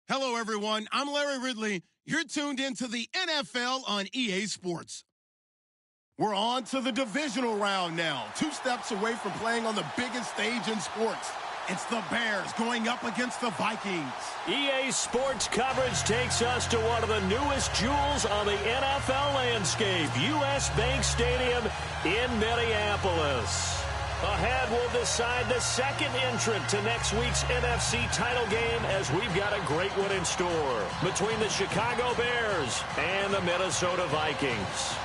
Hello, everyone. I'm Larry Ridley. You're tuned into the NFL on EA Sports. We're on to the divisional round now. 2 steps away from playing on the biggest stage in sports. It's the Bears going up against the Vikings. EA Sports coverage takes us to one of the newest jewels on the NFL landscape, US Bank Stadium in Minneapolis. Ahead, we'll decide the second entrant to next week's NFC title game as we've got a great one in store between the Chicago Bears and the Minnesota Vikings.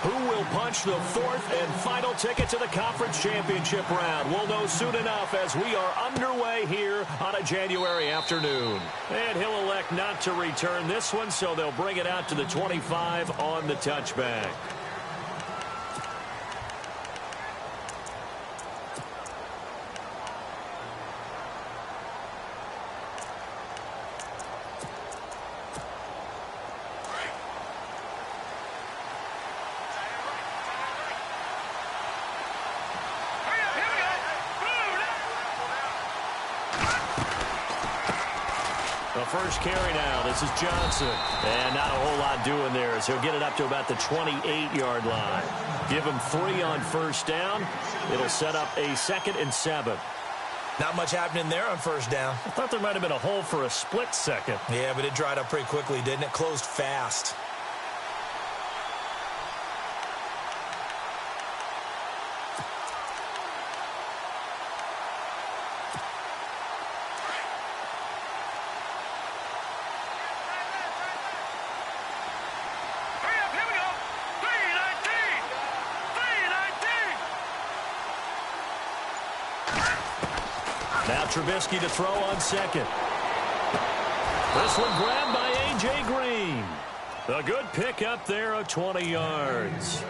Who will punch the fourth and final ticket to the conference championship round? We'll know soon enough as we are underway here on a January afternoon. And he'll elect not to return this one, so they'll bring it out to the 25 on the touchback. First carry now. This is Johnson. And not a whole lot doing there as he'll get it up to about the 28-yard line. Give him 3 on first down. It'll set up a 2nd and 7. Not much happening there on first down. I thought there might have been a hole for a split second. Yeah, but it dried up pretty quickly, didn't it? Closed fast. Now Trubisky to throw on second. This one grabbed by A.J. Green. A good pick up there of 20 yards.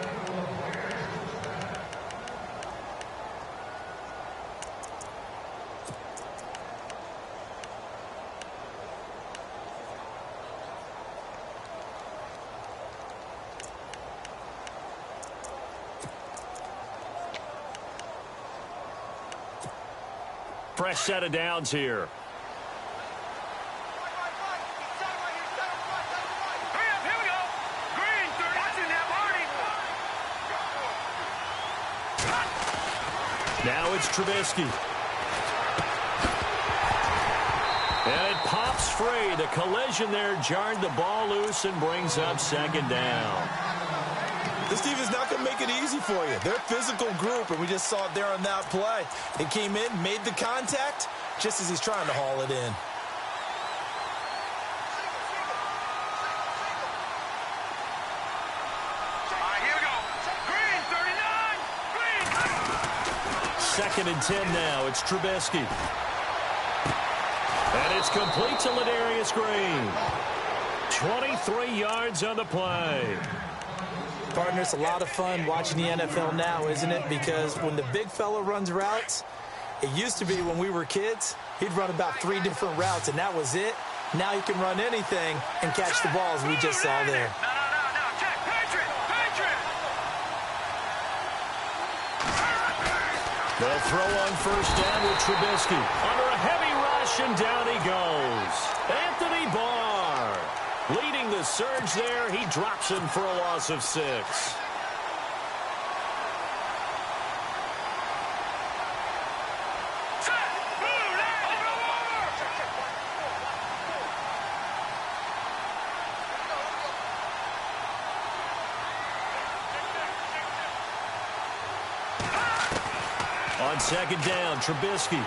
Fresh set of downs here. Now it's Trubisky. And it pops free. The collision there jarred the ball loose and brings up 2nd down. This team is not going to make it easy for you. They're a physical group, and we just saw it there on that play. It came in, made the contact, just as he's trying to haul it in. Here we go. Green, 39. Green. 2nd and 10 now. It's Trubisky. And it's complete to Ladarius Green. 23 yards on the play. Partner, it's a lot of fun watching the NFL now, isn't it? Because when the big fella runs routes, it used to be when we were kids, he'd run about 3 different routes, and that was it. Now he can run anything and catch the balls we just saw there. No. Check. Patriot. They'll throw on first down with Trubisky. Under a heavy rush, and down he goes. Anthony Barr. Leading the surge there, he drops him for a loss of 6. On 2nd down, Trubisky.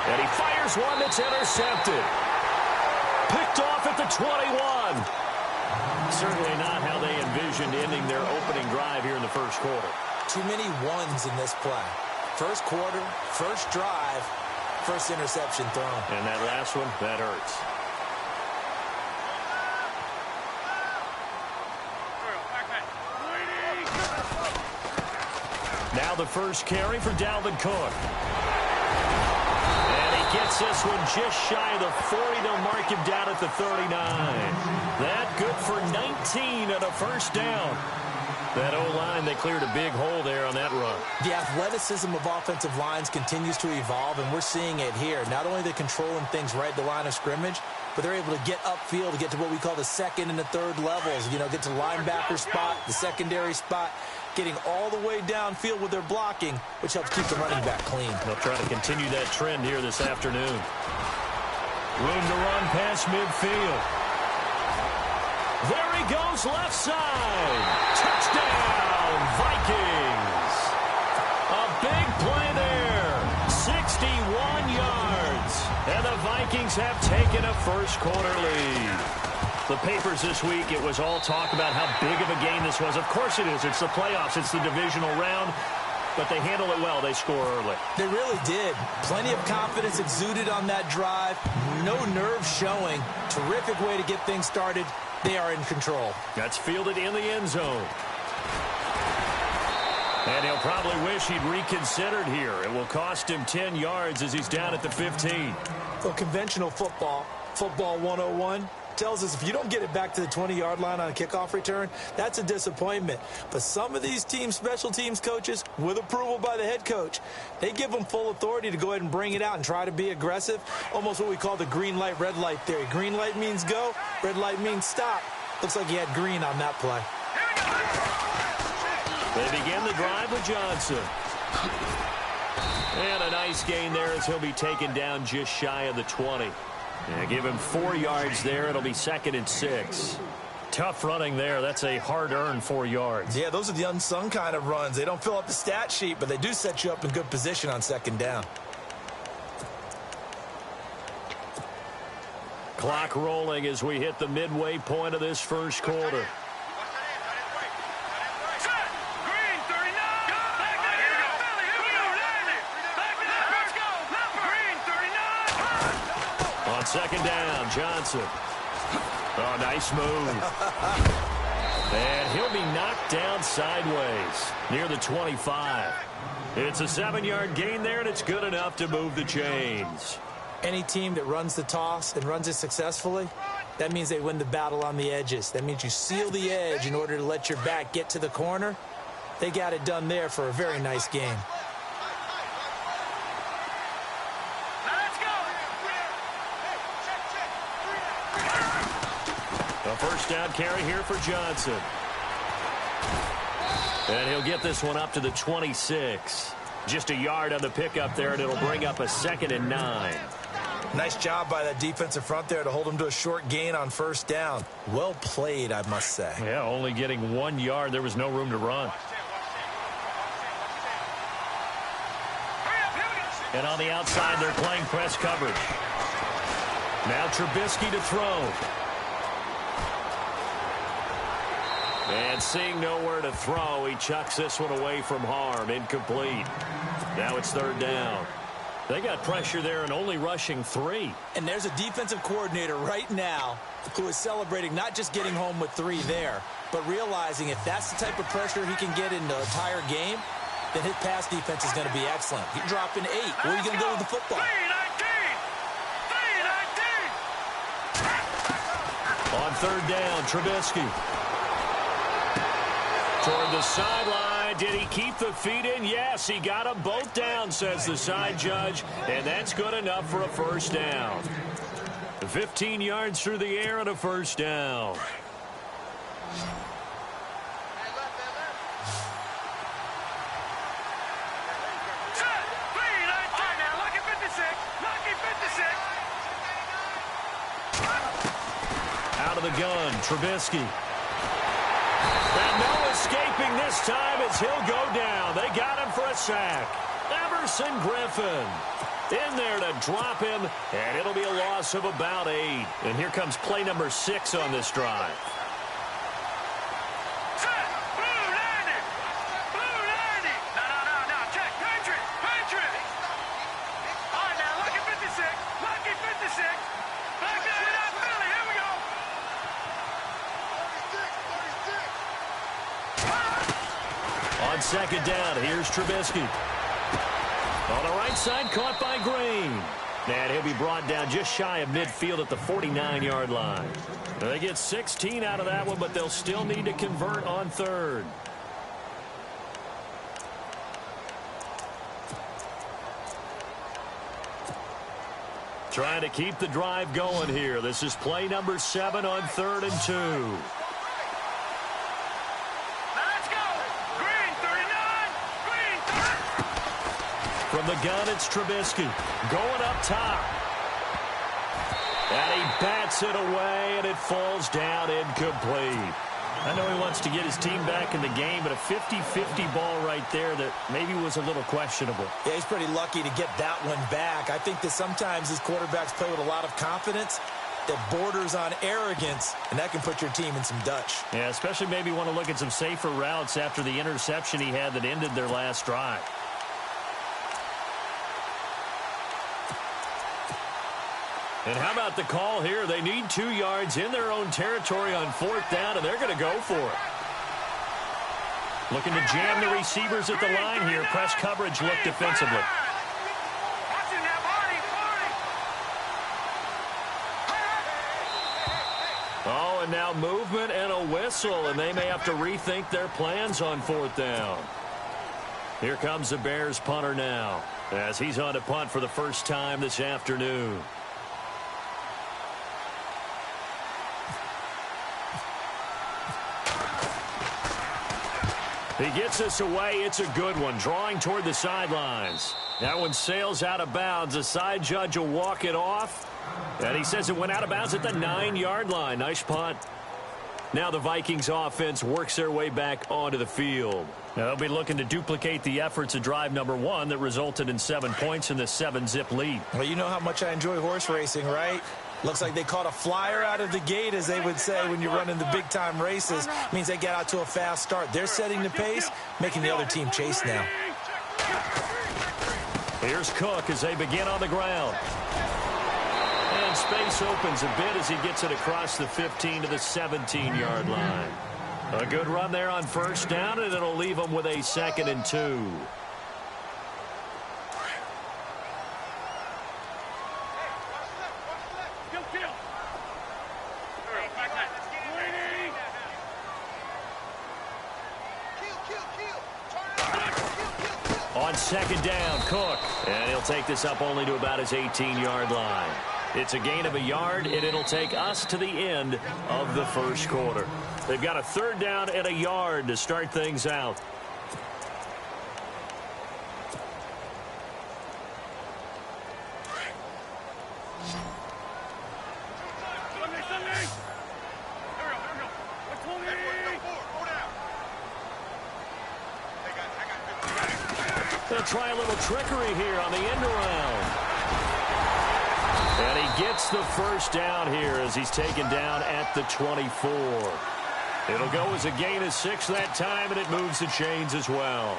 And he fires one that's intercepted. Picked off at the 21. Certainly not how they envisioned ending their opening drive here in the first quarter. Too many ones in this play. First quarter, first drive, first interception thrown. And that last one, that hurts. Now the first carry for Dalvin Cook. And he gets this one just shy of the 40. They'll mark him down at the 39. That good for 19 and a first down. That O-line, they cleared a big hole there on that run. The athleticism of offensive lines continues to evolve, and we're seeing it here. Not only are they controlling things right at the line of scrimmage, but they're able to get upfield to get to what we call the second and the third levels. You know, get to the linebacker spot, the secondary spot, getting all the way downfield with their blocking, which helps keep the running back clean. They'll try to continue that trend here this afternoon. Room to run past midfield. There he goes, left side. Touchdown, Vikings. A big play there. 61 yards. And the Vikings have taken a first-quarter lead. The papers this week, it was all talk about how big of a game this was. Of course it is. It's the playoffs. It's the divisional round. But they handle it well. They score early. They really did. Plenty of confidence exuded on that drive. No nerve showing. Terrific way to get things started. They are in control. That's fielded in the end zone. And he'll probably wish he'd reconsidered here. It will cost him 10 yards as he's down at the 15. Well, conventional football 101, tells us if you don't get it back to the 20-yard line on a kickoff return, that's a disappointment. But some of these teams, special teams coaches, with approval by the head coach, they give them full authority to go ahead and bring it out and try to be aggressive. Almost what we call the green light, red light theory. Green light means go, red light means stop. Looks like he had green on that play. They begin the drive with Johnson. And a nice gain there as he'll be taken down just shy of the 20. And give him 4 yards there. It'll be 2nd and 6. Tough running there. That's a hard-earned 4 yards. Yeah, those are the unsung kind of runs. They don't fill up the stat sheet, but they do set you up in good position on 2nd down. Clock rolling as we hit the midway point of this first quarter. On 2nd down, Johnson. Oh, nice move. And he'll be knocked down sideways near the 25. It's a 7-yard gain there, and it's good enough to move the chains. Any team that runs the toss and runs it successfully, that means they win the battle on the edges. That means you seal the edge in order to let your back get to the corner. They got it done there for a very nice game. A first down carry here for Johnson. And he'll get this one up to the 26. Just a yard on the pickup there, and it'll bring up a 2nd and 9. Nice job by that defensive front there to hold him to a short gain on 1st down. Well played, I must say. Yeah, only getting 1 yard. There was no room to run. And on the outside, they're playing press coverage. Now Trubisky to throw. And seeing nowhere to throw, he chucks this one away from harm. Incomplete. Now it's 3rd down. They got pressure there and only rushing 3. And there's a defensive coordinator right now who is celebrating not just getting home with 3 there, but realizing if that's the type of pressure he can get in the entire game, then his pass defense is going to be excellent. You're dropping 8. Where are you going to go with the football? On 3rd down, Trubisky. Toward the sideline. Did he keep the feet in? Yes, he got them both down, says the side judge. And that's good enough for a first down. 15 yards through the air and a first down. Out of the gun, Trubisky. And no escaping this time as he'll go down. They got him for a sack. Everson Griffin in there to drop him, and it'll be a loss of about 8. And here comes play number 6 on this drive. On 2nd down, here's Trubisky. On the right side, caught by Green. And he'll be brought down just shy of midfield at the 49-yard line. They get 16 out of that one, but they'll still need to convert on 3rd. trying to keep the drive going here. This is play number 7 on 3rd and 2. Let's go. Green, 39. Green, 30. From the gun, it's Trubisky going up top. And he bats it away, and it falls down incomplete. I know he wants to get his team back in the game, but a 50-50 ball right there that maybe was a little questionable. Yeah, he's pretty lucky to get that one back. I think that sometimes these quarterbacks play with a lot of confidence that borders on arrogance, and that can put your team in some Dutch. Yeah, especially maybe want to look at some safer routes after the interception he had that ended their last drive. And how about the call here? They need 2 yards in their own territory on 4th down, and they're going to go for it. Looking to jam the receivers at the line here. Press coverage look defensively. Watching that body. Oh, and now movement and a whistle, and they may have to rethink their plans on 4th down. Here comes the Bears punter now, as he's on to punt for the first time this afternoon. He gets us away. It's a good one. Drawing toward the sidelines. That one sails out of bounds. The side judge will walk it off. And he says it went out of bounds at the 9-yard line. Nice punt. Now the Vikings offense works their way back onto the field. Now they'll be looking to duplicate the efforts of drive number 1 that resulted in 7 points in the 7-zip lead. Well, you know how much I enjoy horse racing, right? Looks like they caught a flyer out of the gate, as they would say when you're running the big-time races. Means they get out to a fast start. They're setting the pace, making the other team chase now. Here's Cook as they begin on the ground. And space opens a bit as he gets it across the 15 to the 17-yard line. A good run there on 1st down, and it'll leave them with a 2nd and 2. On 2nd down, Cook. And he'll take this up only to about his 18-yard line. It's a gain of a yard, and it'll take us to the end of the 1st quarter. They've got a 3rd down and a yard to start things out. They'll try a little trickery here on the end around. And he gets the 1st down here as he's taken down at the 24. It'll go as a gain of 6 that time, and it moves the chains as well.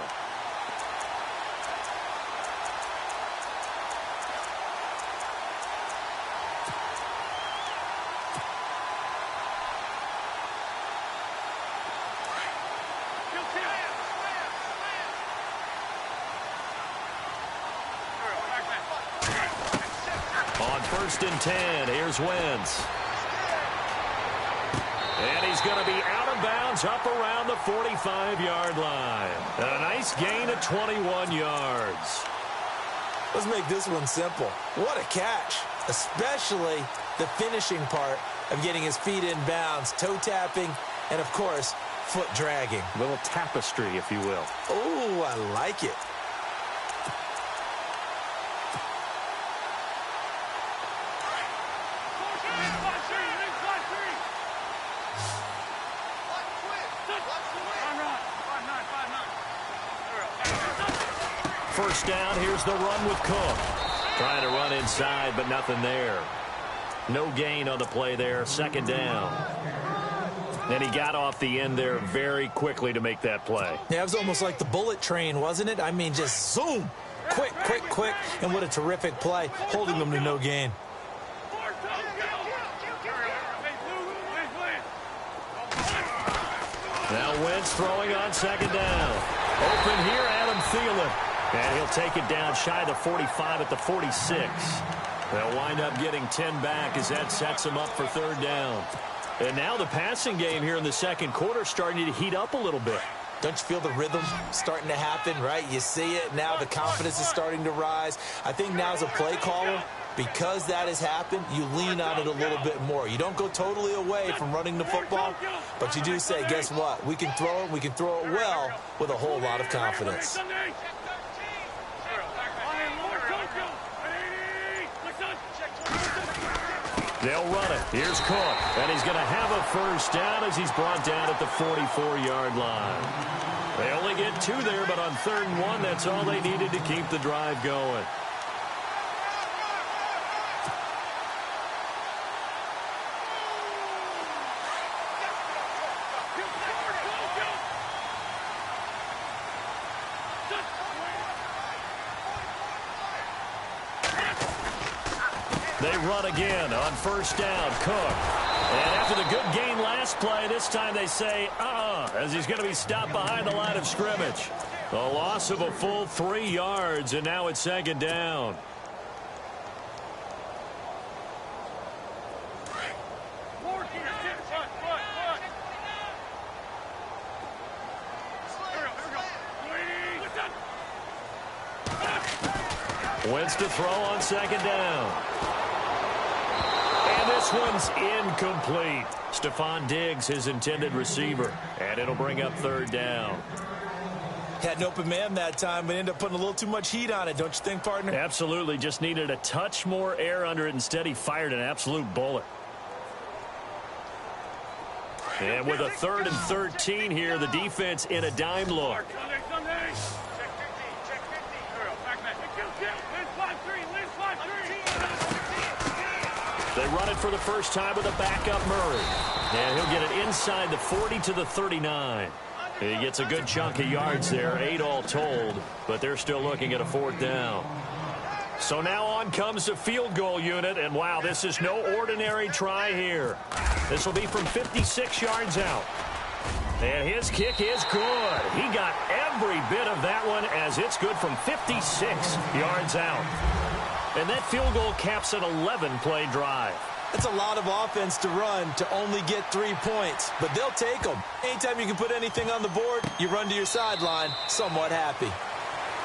On 1st and 10, here's Wentz. And he's going to be out of bounds up around the 45-yard line. A nice gain of 21 yards. Let's make this one simple. What a catch, especially the finishing part of getting his feet in bounds, toe tapping, and, of course, foot dragging. A little tapestry, if you will. Oh, I like it. First down, here's the run with Cook. Trying to run inside, but nothing there. No gain on the play there, 2nd down. And he got off the end there very quickly to make that play. Yeah, it was almost like the bullet train, wasn't it? I mean, just zoom. Quick, quick, quick. And what a terrific play, holding them to no gain. Now Wentz throwing on 2nd down. Open here, Adam Thielen. And he'll take it down shy of the 45 at the 46. They'll wind up getting 10 back as that sets them up for 3rd down. And now the passing game here in the 2nd quarter starting to heat up a little bit. Don't you feel the rhythm starting to happen, right? You see it. Now the confidence is starting to rise. I think now as a play caller, because that has happened, you lean on it a little bit more. You don't go totally away from running the football, but you do say, guess what? We can throw it. We can throw it well with a whole lot of confidence. They'll run it. Here's Cook, and he's going to have a first down as he's brought down at the 44-yard line. They only get 2 there, but on 3rd and 1, that's all they needed to keep the drive going. They run again on 1st down. Cook. And after the good gain last play, this time they say, as he's going to be stopped behind the line of scrimmage. A loss of a full 3 yards, and now it's 2nd down. Wentz to throw on 2nd down. And this one's incomplete. Stephon Diggs, his intended receiver. And it'll bring up 3rd down. Had an open man that time, but ended up putting a little too much heat on it, don't you think, partner? Absolutely. Just needed a touch more air under it. Instead, he fired an absolute bullet. And with a 3rd and 13 here, the defense in a dime look. They run it for the first time with a backup Murray. And he'll get it inside the 40 to the 39. He gets a good chunk of yards there, 8 all told, but they're still looking at a 4th down. So now on comes the field goal unit, and wow, this is no ordinary try here. This will be from 56 yards out. And his kick is good. He got every bit of that one as it's good from 56 yards out. And that field goal caps an 11-play drive. That's a lot of offense to run to only get 3 points, but they'll take them. Anytime you can put anything on the board, you run to your sideline somewhat happy.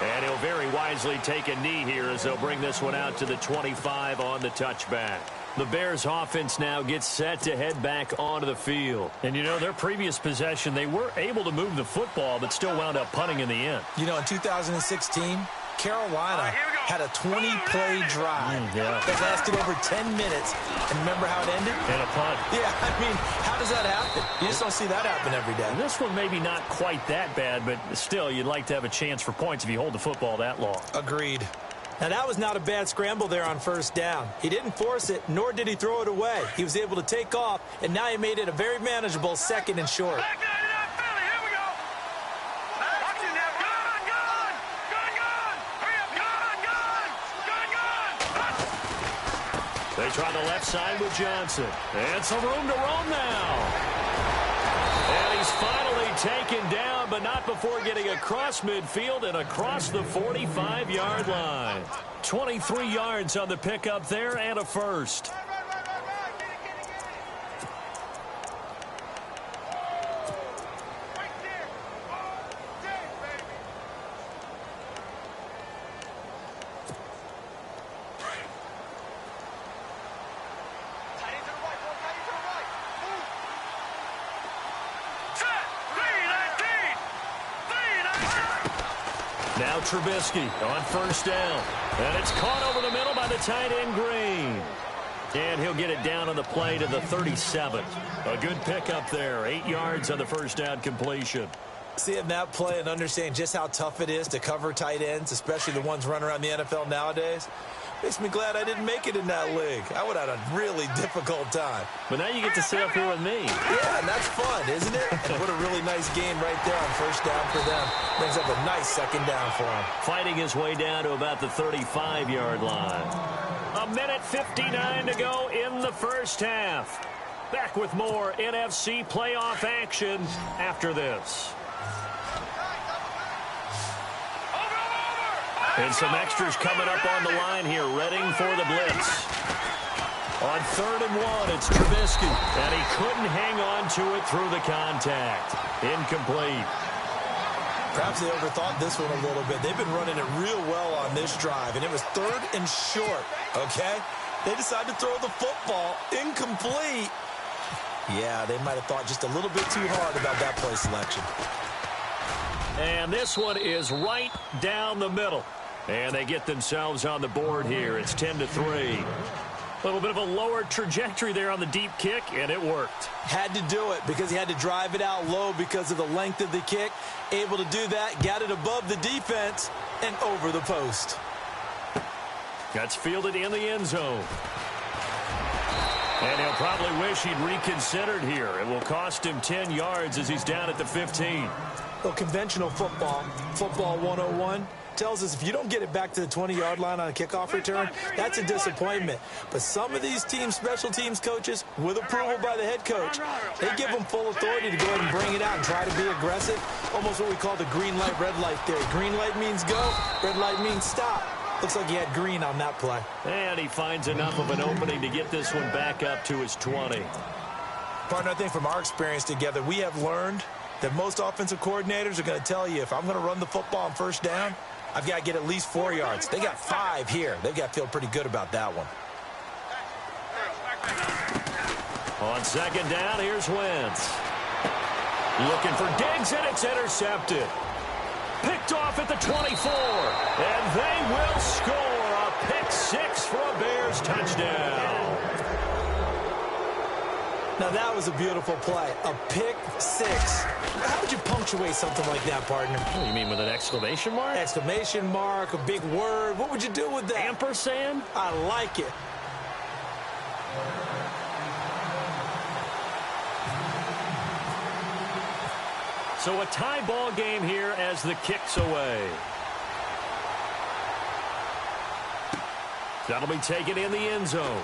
And he'll very wisely take a knee here as they'll bring this one out to the 25 on the touchback. The Bears offense now gets set to head back onto the field. And, you know, their previous possession, they were able to move the football, but still wound up punting in the end. You know, in 2016, Carolina had a 20-play drive that lasted over 10 minutes. And remember how it ended? And a punt. Yeah, I mean, how does that happen? You just don't see that happen every day. And this one maybe not quite that bad, but still, you'd like to have a chance for points if you hold the football that long. Agreed. Now, that was not a bad scramble there on 1st down. He didn't force it, nor did he throw it away. He was able to take off, and now he made it a very manageable 2nd and short. They try the left side with Johnson. And some room to roam now. And he's finally taken down, but not before getting across midfield and across the 45-yard line. 23 yards on the pickup there and a first. Now Trubisky on 1st down. And it's caught over the middle by the tight end Green. And he'll get it down on the play to the 37. A good pickup there. 8 yards on the 1st down completion. Seeing that play and understanding just how tough it is to cover tight ends, especially the ones running around the NFL nowadays, makes me glad I didn't make it in that league. I would have had a really difficult time. But now you get to sit up here with me. Yeah, and that's fun, isn't it? And what a really nice game right there on 1st down for them. Brings up a nice 2nd down for him. Fighting his way down to about the 35-yard line. 1:59 to go in the 1st half. Back with more NFC playoff action after this. And some extras coming up on the line here, ready for the blitz. On 3rd and 1, it's Trubisky. And he couldn't hang on to it through the contact. Incomplete. Perhaps they overthought this one a little bit. They've been running it real well on this drive, and it was 3rd and short, okay? They decided to throw the football incomplete. Yeah, they might have thought just a little bit too hard about that play selection. And this one is right down the middle. And they get themselves on the board here. It's 10-3. A little bit of a lower trajectory there on the deep kick, and it worked. Had to do it because he had to drive it out low because of the length of the kick. Able to do that, got it above the defense, and over the post. That's fielded in the end zone. And he'll probably wish he'd reconsidered here. It will cost him 10 yards as he's down at the 15. Well, conventional football 101, tells us if you don't get it back to the 20-yard line on a kickoff return, that's a disappointment. But some of these team special teams coaches, with approval by the head coach, they give them full authority to go ahead and bring it out and try to be aggressive. Almost what we call the green light, red light theory. Green light means go, red light means stop. Looks like he had green on that play. And he finds enough of an opening to get this one back up to his 20. Partner, I think from our experience together, we have learned that most offensive coordinators are going to tell you, if I'm going to run the football on first down, I've got to get at least 4 yards. They got 5 here. They've got to feel pretty good about that one. On second down, here's Wentz. Looking for Diggs, and it's intercepted. Picked off at the 24. And they will score a pick 6 for a Bears touchdown. Now, that was a beautiful play. A pick 6. How would you punctuate something like that, partner? What, you mean with an exclamation mark? Exclamation mark, a big word. What would you do with that? Ampersand? I like it. So a tie ball game here as the kick's away. That'll be taken in the end zone.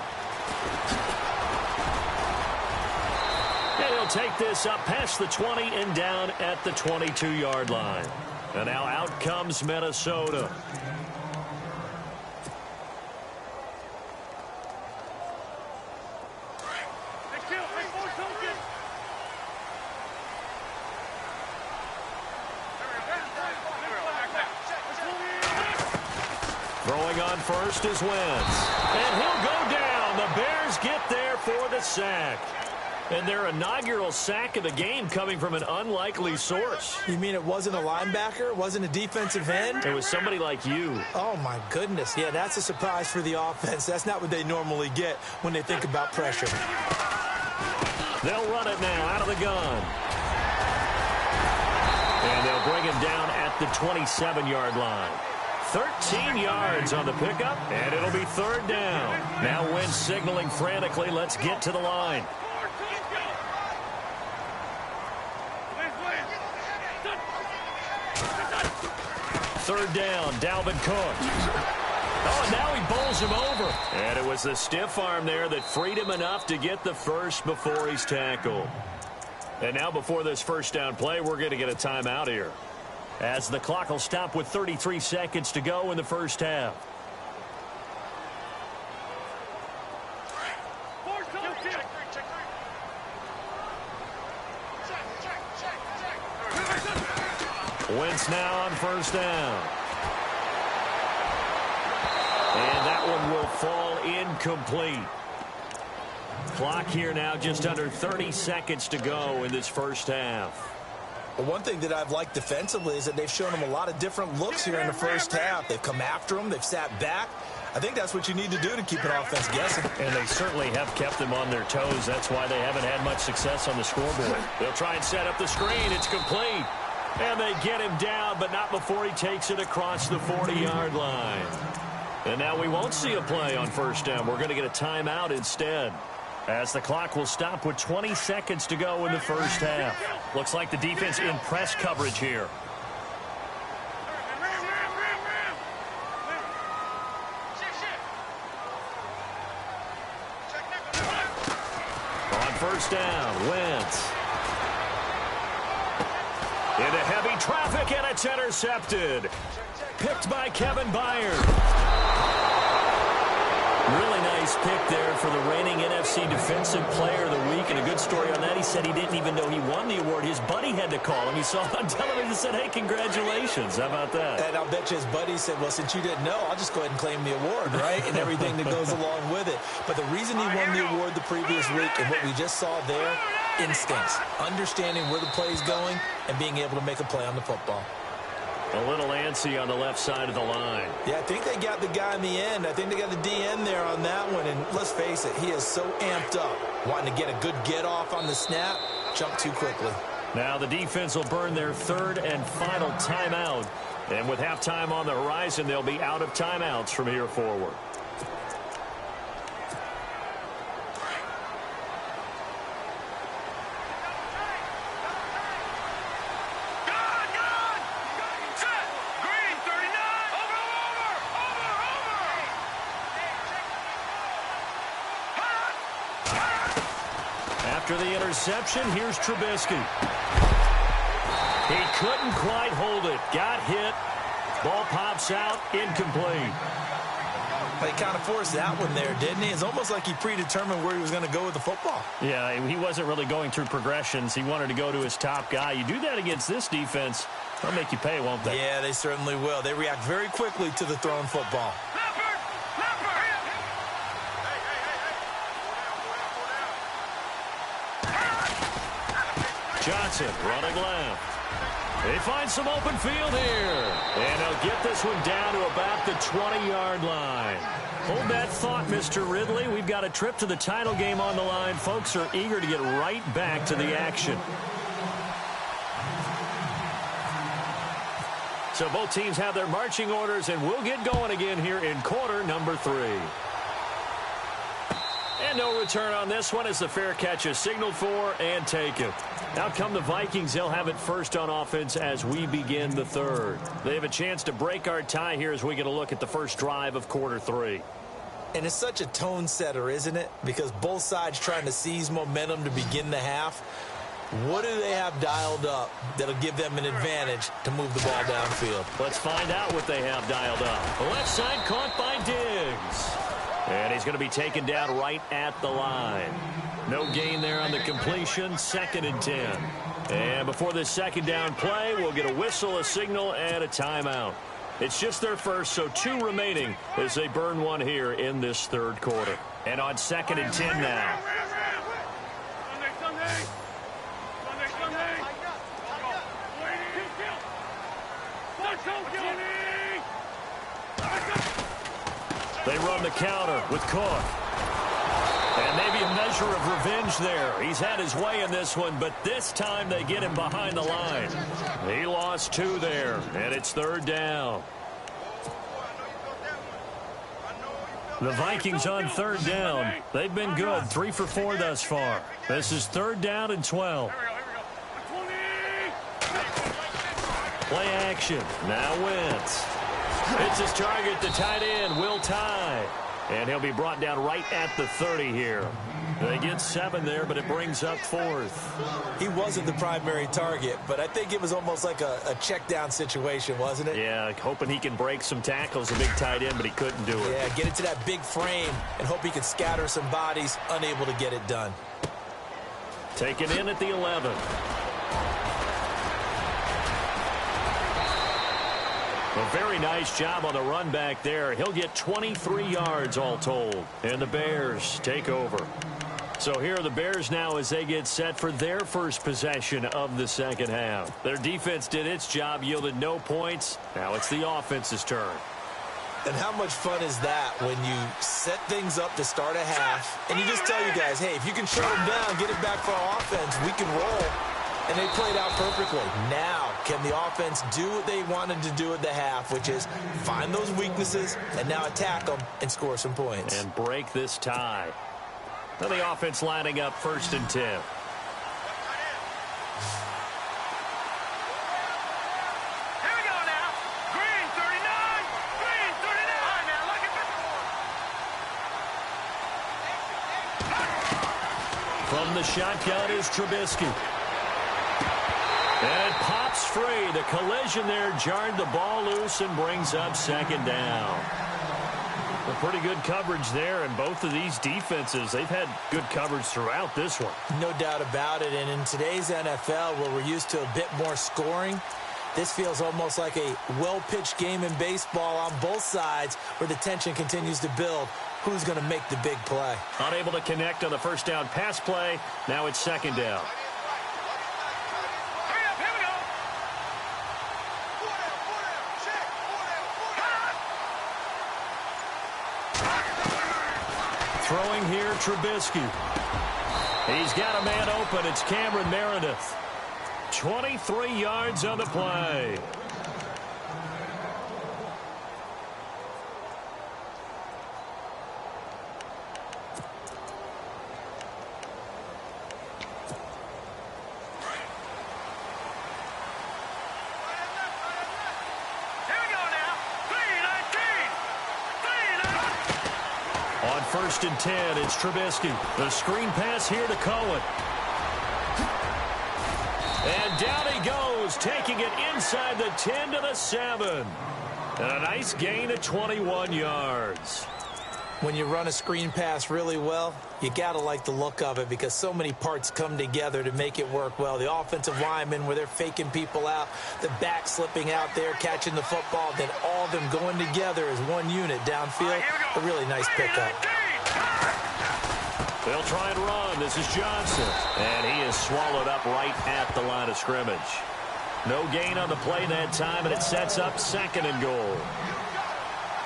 And he'll take this up past the 20 and down at the 22-yard line. And now out comes Minnesota. Throwing on first is Wentz. And he'll go down. The Bears get there for the sack. And their inaugural sack of the game coming from an unlikely source. You mean it wasn't a linebacker? It wasn't a defensive end? It was somebody like you. Oh, my goodness. Yeah, that's a surprise for the offense. That's not what they normally get when they think about pressure. They'll run it now out of the gun. And they'll bring him down at the 27-yard line. 13 yards on the pickup, and it'll be third down. Now Wentz signaling frantically, let's get to the line. Third down, Dalvin Cook. Oh, and now he bowls him over. And it was the stiff arm there that freed him enough to get the first before he's tackled. And now before this first down play, we're going to get a timeout here, as the clock will stop with 33 seconds to go in the first half. Wentz now on first down. And that one will fall incomplete. Clock here now just under 30 seconds to go in this first half. Well, one thing that I've liked defensively is that they've shown him a lot of different looks here in the first half. They've come after him. They've sat back. I think that's what you need to do to keep an offense guessing. And they certainly have kept them on their toes. That's why they haven't had much success on the scoreboard. They'll try and set up the screen. It's complete. And they get him down, but not before he takes it across the 40-yard line. And now we won't see a play on first down. We're going to get a timeout instead, as the clock will stop with 20 seconds to go in the first half. Looks like the defense in press coverage here. On first down, Wentz. Into heavy traffic, and it's intercepted. Picked by Kevin Byard. Really nice pick there for the reigning NFC Defensive Player of the Week. And a good story on that, he said he didn't even know he won the award. His buddy had to call him. He saw it on television and said, hey, congratulations. How about that? And I'll bet you his buddy said, well, since you didn't know, I'll just go ahead and claim the award, right? And everything that goes along with it. But the reason he won the award the previous week and what we just saw there, instincts, understanding where the play is going and being able to make a play on the football. A little antsy on the left side of the line. Yeah, I think they got the guy in the end. I think they got the DN there on that one. And let's face it, he is so amped up, wanting to get a good get-off on the snap, jump too quickly. Now the defense will burn their third and final timeout. And with halftime on the horizon, they'll be out of timeouts from here forward. After the interception, here's Trubisky. He couldn't quite hold it. Got hit. Ball pops out. Incomplete. He kind of forced that one there, didn't he? It's almost like he predetermined where he was going to go with the football. Yeah, he wasn't really going through progressions. He wanted to go to his top guy. You do that against this defense, they'll make you pay, won't they? Yeah, they certainly will. They react very quickly to the thrown football. Johnson running left. They find some open field here. And they'll get this one down to about the 20-yard line. Hold that thought, Mr. Ridley. We've got a trip to the title game on the line. Folks are eager to get right back to the action. So both teams have their marching orders, and we'll get going again here in quarter number 3. And no return on this one as the fair catch is signaled for and taken. Out come the Vikings. They'll have it first on offense as we begin the third. They have a chance to break our tie here as we get a look at the first drive of quarter 3. And it's such a tone setter, isn't it? Because both sides trying to seize momentum to begin the half. What do they have dialed up that'll give them an advantage to move the ball downfield? Let's find out what they have dialed up. The left side caught by Diggs. And he's going to be taken down right at the line. No gain there on the completion. 2nd and 10. And before this second down play, we'll get a whistle, a signal, and a timeout. It's just their first, so 2 remaining as they burn one here in this third quarter. And on 2nd and 10 now. They run the counter with Cook. And maybe a measure of revenge there. He's had his way in this one, but this time they get him behind the line. He lost 2 there, and it's 3rd down. The Vikings on 3rd down. They've been good, 3 for 4 thus far. This is 3rd down and 12. Play action. Now Wentz. It's his target, the tight end, Will Tye. And he'll be brought down right at the 30 here. They get 7 there, but it brings up 4th. He wasn't the primary target, but I think it was almost like a check down situation, wasn't it? Yeah, hoping he can break some tackles, a big tight end, but he couldn't do it. Yeah, get into that big frame and hope he can scatter some bodies, unable to get it done. Taken in at the 11. A very nice job on the run back there. He'll get 23 yards all told. And the Bears take over. So here are the Bears now as they get set for their first possession of the second half. Their defense did its job, yielded no points. Now it's the offense's turn. And how much fun is that when you set things up to start a half and you just tell you guys, hey, if you can shut them down, get it back for our offense, we can roll. And they played out perfectly. Now, can the offense do what they wanted to do at the half, which is find those weaknesses and now attack them and score some points. And break this tie. Now the offense lining up 1st and 10. Here we go now. Green 39. Green 39. All right, now look at this. From the shotgun is Trubisky. And it pops free. The collision there jarred the ball loose and brings up 2nd down. Well, pretty good coverage there, and both of these defenses, they've had good coverage throughout this one. No doubt about it, and in today's NFL, where we're used to a bit more scoring, this feels almost like a well-pitched game in baseball on both sides where the tension continues to build. Who's going to make the big play? Unable to connect on the first down pass play. Now it's second down. Throwing here, Trubisky. He's got a man open. It's Cameron Meredith. 23 yards on the play. First and 10, it's Trubisky. The screen pass here to Cohen. And down he goes, taking it inside the 10 to the 7. And a nice gain of 21 yards. When you run a screen pass really well, you got to like the look of it because so many parts come together to make it work well. The offensive linemen, where they're faking people out, the back slipping out there, catching the football, then all of them going together as one unit downfield. A really nice pickup. They'll try and run. This is Johnson. And he is swallowed up right at the line of scrimmage. No gain on the play that time, and it sets up second and goal.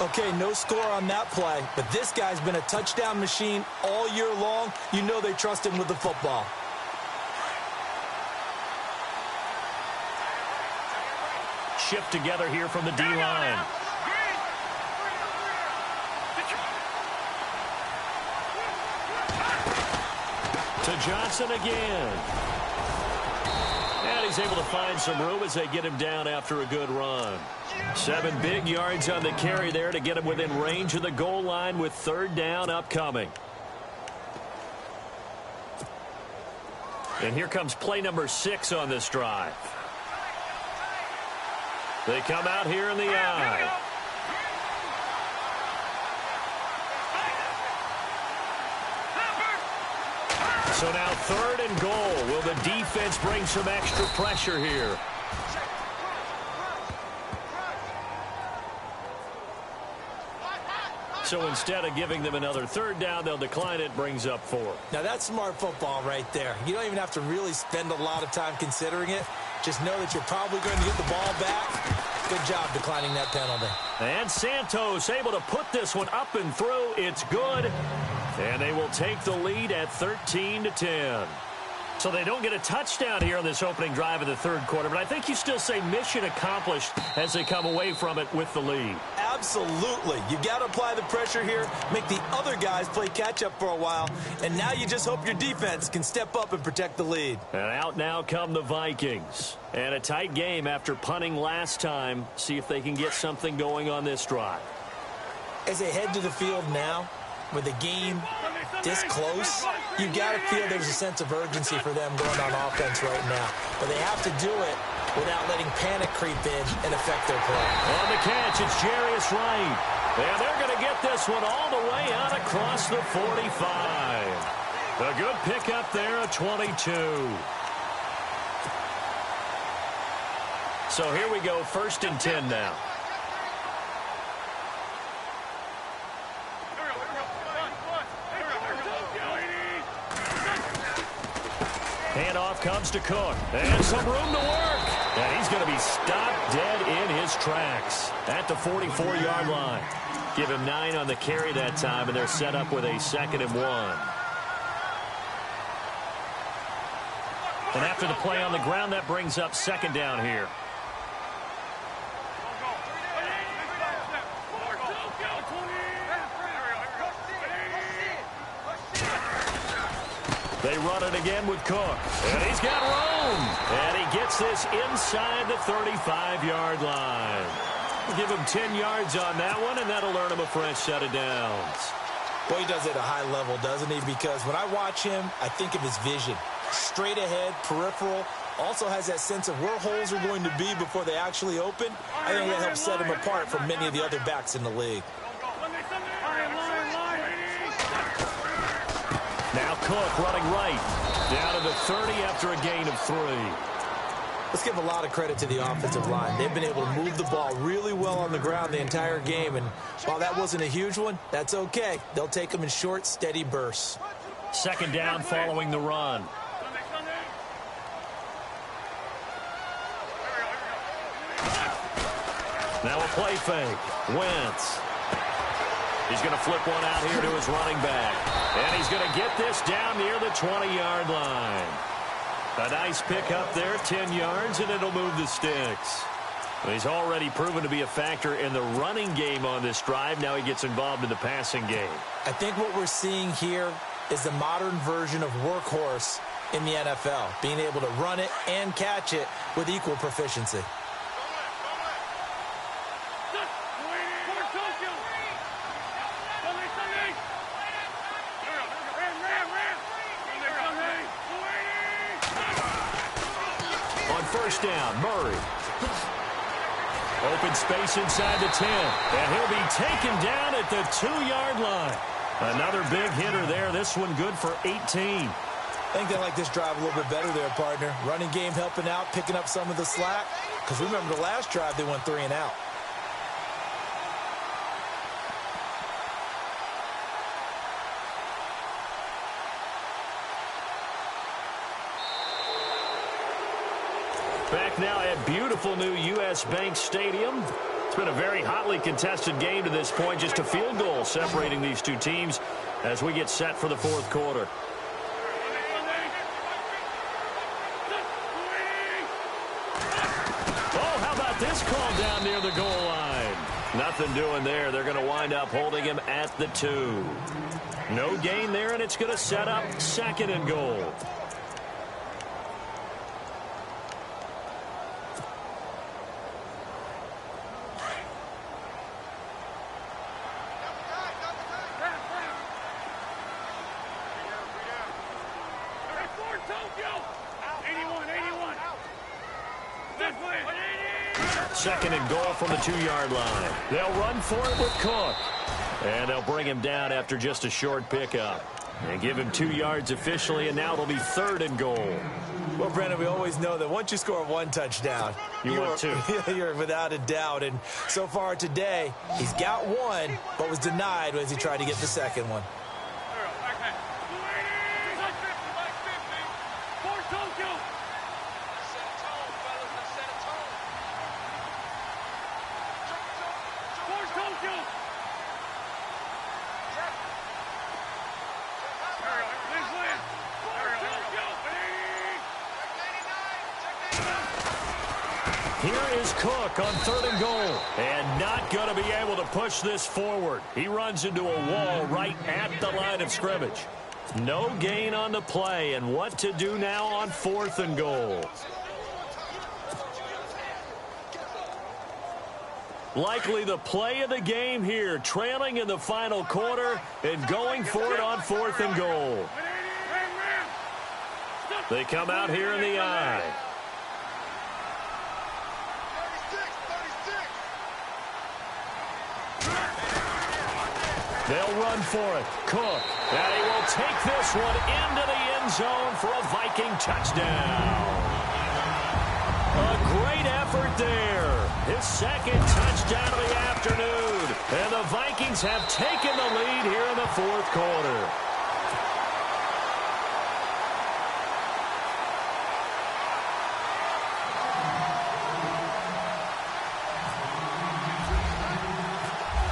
Okay, no score on that play, but this guy's been a touchdown machine all year long. You know they trust him with the football. Shift together here from the D-line. To Johnson again. And he's able to find some room as they get him down after a good run. 7 big yards on the carry there to get him within range of the goal line with third down upcoming. And here comes play number 6 on this drive. They come out here in the eye. So now third and goal. Will the defense bring some extra pressure here? So instead of giving them another third down, they'll decline it. Brings up 4. Now that's smart football right there. You don't even have to really spend a lot of time considering it. Just know that you're probably going to get the ball back. Good job declining that penalty. And Santos able to put this one up and through. It's good. And they will take the lead at 13-10. So they don't get a touchdown here on this opening drive of the third quarter, but I think you still say mission accomplished as they come away from it with the lead. Absolutely. You got to apply the pressure here, make the other guys play catch-up for a while, and now you just hope your defense can step up and protect the lead. And out now come the Vikings. And a tight game after punting last time. See if they can get something going on this drive. As they head to the field now, with the game this close, you got to feel there's a sense of urgency for them going on offense right now. But they have to do it without letting panic creep in and affect their play. On the catch, it's Jarius Wright. And they're going to get this one all the way out across the 45. A good pickup there, a 22. So here we go, 1st and 10 now. Handoff comes to Cook. And some room to work. And he's going to be stopped dead in his tracks at the 44-yard line. Give him 9 on the carry that time, and they're set up with a 2nd and 1. And after the play on the ground, that brings up 2nd down here. They run it again with Cook. And he's got room. And he gets this inside the 35-yard line. We'll give him 10 yards on that one, and that'll earn him a fresh set of downs. Well, he does it at a high level, doesn't he? Because when I watch him, I think of his vision. Straight ahead, peripheral. Also has that sense of where holes are going to be before they actually open. I think that helps set him apart from many of the other backs in the league. Cook running right. Down to the 30 after a gain of 3. Let's give a lot of credit to the offensive line. They've been able to move the ball really well on the ground the entire game. And while that wasn't a huge one, that's okay. They'll take them in short, steady bursts. Second down following the run. Now a play fake. Wentz. He's going to flip one out here to his running back. And he's going to get this down near the 20-yard line. A nice pick up there, 10 yards, and it'll move the sticks. He's already proven to be a factor in the running game on this drive. Now he gets involved in the passing game. I think what we're seeing here is the modern version of workhorse in the NFL, being able to run it and catch it with equal proficiency. First down, Murray. Open space inside the 10. And he'll be taken down at the 2-yard line. Another big hitter there. This one good for 18. I think they like this drive a little bit better there, partner. Running game helping out, picking up some of the slack. Because remember the last drive, they went 3 and out. Back now at beautiful new U.S. Bank Stadium. It's been a very hotly contested game to this point. Just a field goal separating these two teams as we get set for the fourth quarter. Oh, how about this call down near the goal line? Nothing doing there. They're going to wind up holding him at the 2. No gain there, and it's going to set up 2nd and goal. Second and goal from the 2-yard line. They'll run for it with Cook. And they'll bring him down after just a short pickup. And give him 2 yards officially, and now it'll be 3rd and goal. Well, Brandon, we always know that once you score 1 touchdown, you're 2. You're without a doubt. And so far today, he's got 1, but was denied as he tried to get the 2nd one. Here is Cook on 3rd and goal. And not going to be able to push this forward. He runs into a wall right at the line of scrimmage. No gain on the play. And what to do now on 4th and goal? Likely the play of the game here. Trailing in the final quarter and going for it on 4th and goal. They come out here in the eye. They'll run for it. Cook. And he will take this one into the end zone for a Viking touchdown. A great effort there. His 2nd touchdown of the afternoon. And the Vikings have taken the lead here in the 4th quarter.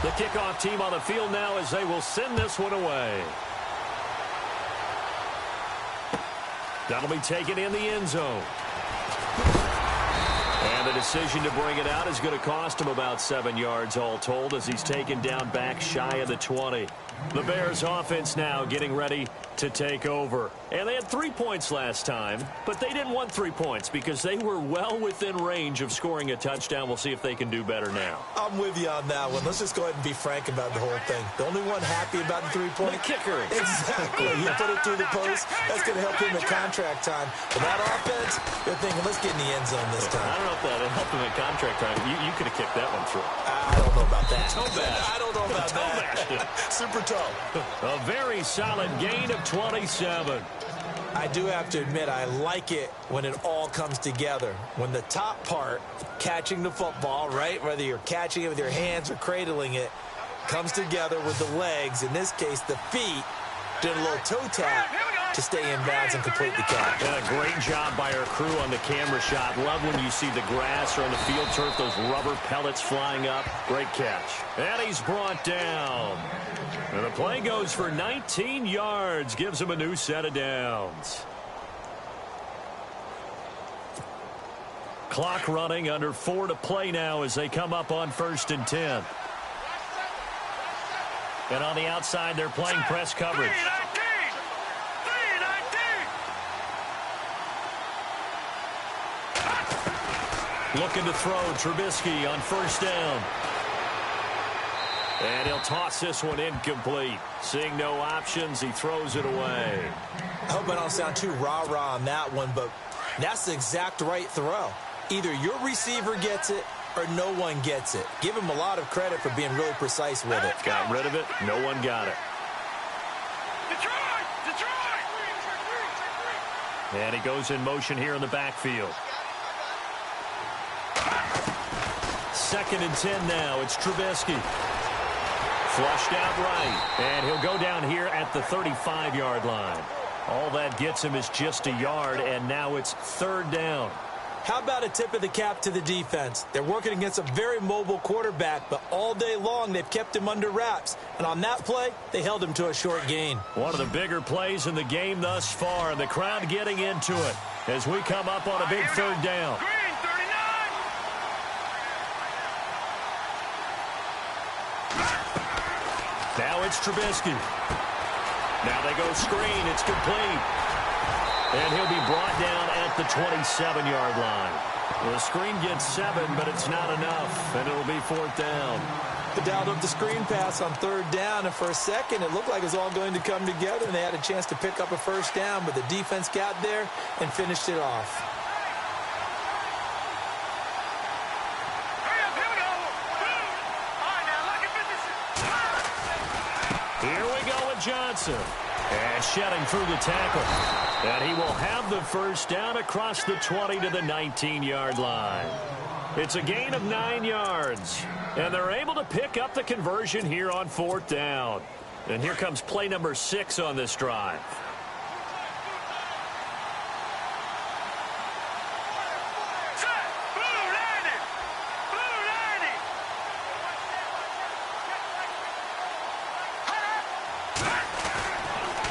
The kickoff team on the field now as they will send this one away. That'll be taken in the end zone. And the decision to bring it out is going to cost him about 7 yards all told as he's taken down back shy of the 20. The Bears offense now getting ready to take over. And they had 3 points last time, but they didn't want 3 points because they were well within range of scoring a touchdown. We'll see if they can do better now. I'm with you on that one. Let's just go ahead and be frank about the whole thing. The only one happy about the 3-point kicker. Exactly. He put it through the post. That's going to help him at contract time. But that offense, they're thinking, let's get in the end zone this time. I don't know if that helped him at contract time. You could have kicked that one through. I don't know about that. Toe bash. I don't know about that. Toe Super A very solid gain of 27. I do have to admit, I like it when it all comes together. When the top part, catching the football, right, whether you're catching it with your hands or cradling it, comes together with the legs, in this case the feet, did a little toe tap to stay in bounds and complete the catch. And a great job by our crew on the camera shot. Love when you see the grass or on the field turf, those rubber pellets flying up. Great catch. And he's brought down. And the play goes for 19 yards, gives him a new set of downs. Clock running, under 4 to play now as they come up on 1st and 10. And on the outside, they're playing press coverage. Looking to throw, Trubisky on 1st down. And he'll toss this one incomplete. Seeing no options, he throws it away. I hope I don't sound too rah-rah on that one, but that's the exact right throw. Either your receiver gets it or no one gets it. Give him a lot of credit for being really precise with it. Got rid of it. No one got it. And he goes in motion here in the backfield. 2nd and 10 now. It's Trubisky. Flushed out right. And he'll go down here at the 35-yard line. All that gets him is just a yard, and now it's 3rd down. How about a tip of the cap to the defense? They're working against a very mobile quarterback, but all day long they've kept him under wraps. And on that play, they held him to a short gain. One of the bigger plays in the game thus far, and the crowd getting into it as we come up on a big 3rd down. Now it's Trubisky. Now they go screen. It's complete. And he'll be brought down at the 27-yard line. The screen gets 7, but it's not enough, and it'll be 4th down. They dialed up the screen pass on 3rd down, and for a second it looked like it was all going to come together, and they had a chance to pick up a 1st down, but the defense got there and finished it off. Here we go with Johnson. And shedding through the tackle. And he will have the 1st down across the 20 to the 19-yard line. It's a gain of 9 yards. And they're able to pick up the conversion here on 4th down. And here comes play number 6 on this drive.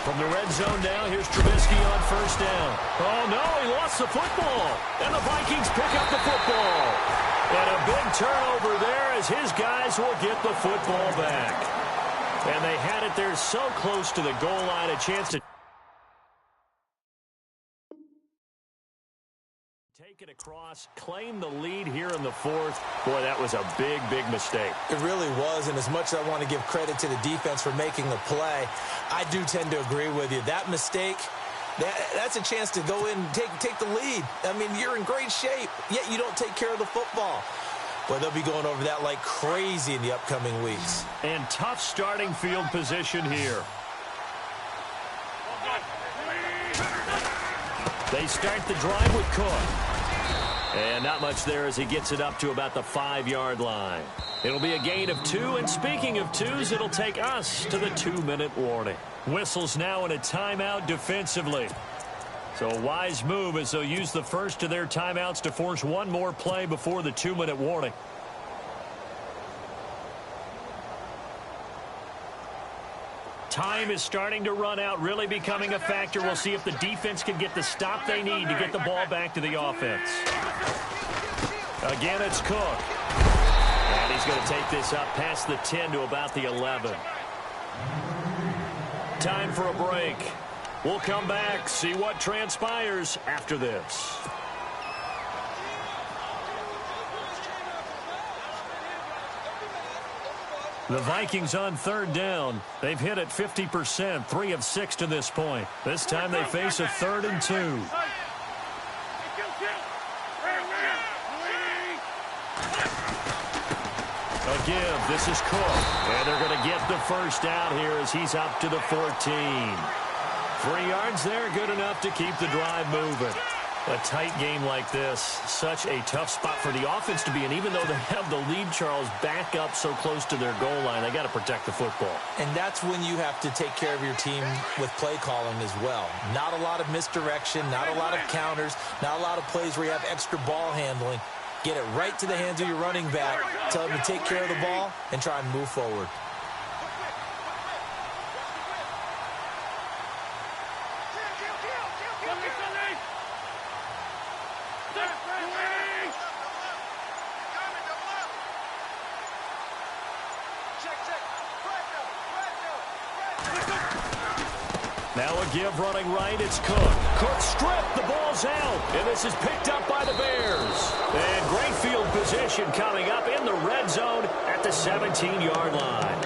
From the red zone now, here's Trubisky on 1st down. Oh, no, he lost the football. And the Vikings pick up the football. And a big turnover there as his guys will get the football back. And they had it there so close to the goal line, a chance to take it across, claim the lead here in the 4th. Boy, that was a big, big mistake. It really was, and as much as I want to give credit to the defense for making the play, I do tend to agree with you. That mistake, that's a chance to go in and take the lead. I mean, you're in great shape, yet you don't take care of the football. Boy, they'll be going over that like crazy in the upcoming weeks. And tough starting field position here. They start the drive with Cook. And not much there as he gets it up to about the 5-yard line. It'll be a gain of 2, and speaking of 2s, it'll take us to the 2-minute warning. Whistles now in a timeout defensively. So a wise move as they'll use the first of their timeouts to force one more play before the 2-minute warning. Time is starting to run out, really becoming a factor. We'll see if the defense can get the stop they need to get the ball back to the offense. Again, it's Cook. And he's going to take this up past the 10 to about the 11. Time for a break. We'll come back, see what transpires after this. The Vikings on 3rd down. They've hit it 50%, 3 of 6 to this point. This time they face a 3rd and 2. A give. This is Cook. And they're going to get the first down here as he's up to the 14. 3 yards there, good enough to keep the drive moving. A tight game like this, such a tough spot for the offense to be in. Even though they have the lead, Charles, back up so close to their goal line, they got to protect the football. And that's when you have to take care of your team with play calling as well. Not a lot of misdirection, not a lot of counters, not a lot of plays where you have extra ball handling. Get it right to the hands of your running back, tell him to take care of the ball, and try and move forward. Now a give running right, it's Cook. Cook stripped, the ball's out, and this is picked up by the Bears. And great field position coming up in the red zone at the 17-yard line.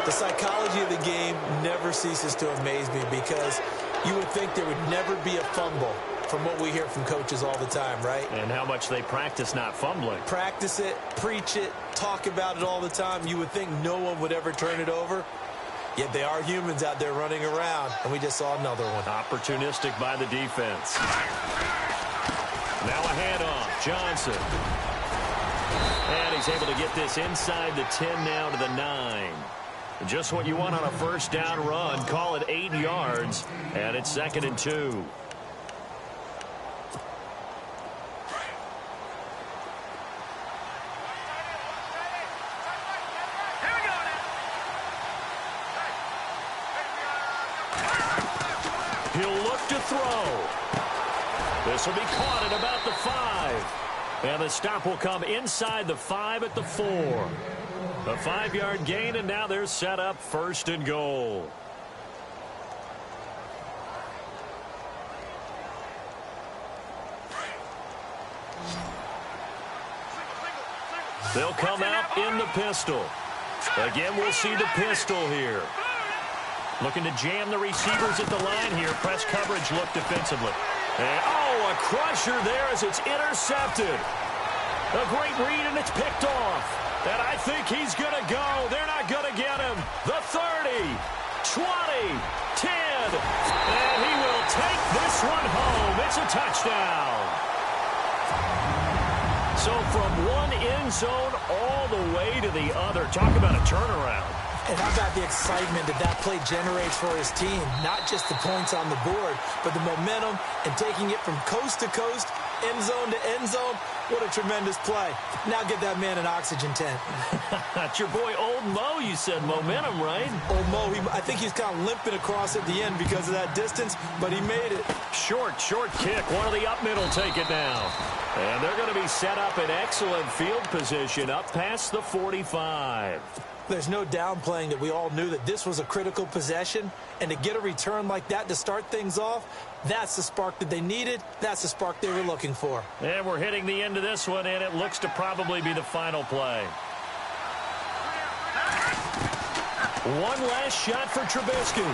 The psychology of the game never ceases to amaze me because you would think there would never be a fumble from what we hear from coaches all the time, right? And how much they practice not fumbling. Practice it, preach it, talk about it all the time. You would think no one would ever turn it over. Yet they are humans out there running around, and we just saw another one. Opportunistic by the defense. Now a handoff, Johnson. And he's able to get this inside the 10 now to the 9. Just what you want on a first down run. Call it 8 yards, and it's 2nd and 2. He'll look to throw. This will be caught at about the 5. And the stop will come inside the 5 at the 4. A 5-yard gain, and now they're set up 1st and goal. They'll come out in the pistol. Again, we'll see the pistol here. Looking to jam the receivers at the line here. Press coverage look defensively. And, oh, a crusher there as it's intercepted. A great read, and it's picked off. And I think he's going to go. They're not going to get him. The 30, 20, 10. And he will take this one home. It's a touchdown. So from one end zone all the way to the other. Talk about a turnaround. And how about the excitement that play generates for his team? Not just the points on the board, but the momentum and taking it from coast to coast, end zone to end zone. What a tremendous play. Now get that man an oxygen tent. That's your boy Old Mo. You said momentum, right? Old Mo, I think he's kind of limping across at the end because of that distance, but he made it. Short kick. One of the up middle take it down. And they're going to be set up in excellent field position up past the 45. There's no downplaying that we all knew that this was a critical possession, and to get a return like that to start things off, that's the spark that they needed. That's the spark they were looking for. And we're hitting the end of this one, and it looks to probably be the final play. One last shot for Trubisky.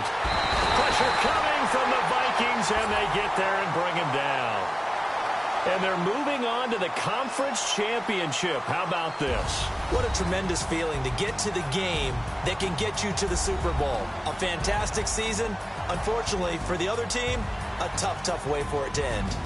Pressure coming from the Vikings, and they get there and bring him down. And they're moving on to the conference championship. How about this? What a tremendous feeling to get to the game that can get you to the Super Bowl. A fantastic season. Unfortunately, for the other team, a tough way for it to end.